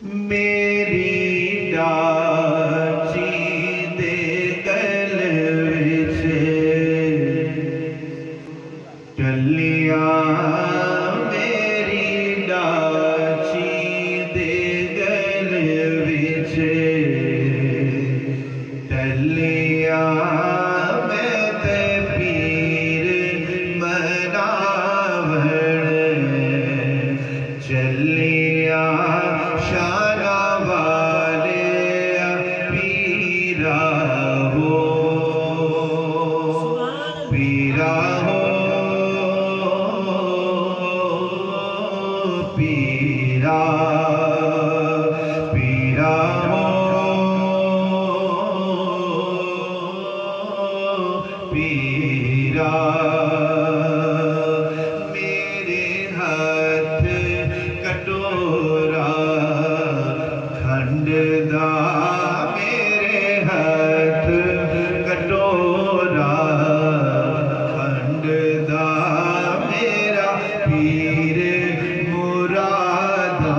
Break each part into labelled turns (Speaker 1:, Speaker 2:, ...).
Speaker 1: मेरी डाची दे गल विच टलिया, मेरी डाची दे गल विच टलिया, मैं ते पीर मनावण चलिया, शाना वाले पीरा हो, पीरा हो, पीरा, पीरा हो, पीरा। मेरे हाथ कटोरा खंड दा, मेरे हाथ कटोरा खंड दा, मेरा पीर मुरादा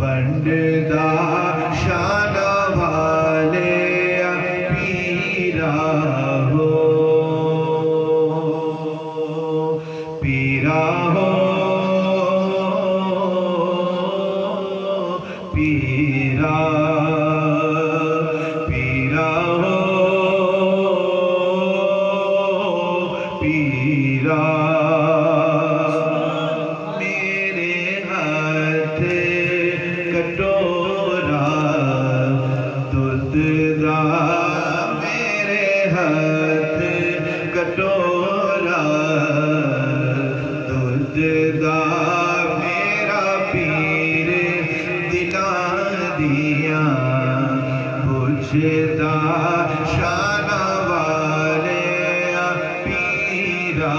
Speaker 1: वंडदा, शाना वाले पीरा हो, पीरा हो, पीरा, पीरा हो, पीरा। मेरे हाथ कटोरा दुध दा, मेरे हाथ कटोरा दुध दा, मेरा पीर दिलां दिया बुझदा, शाना वाले पीरा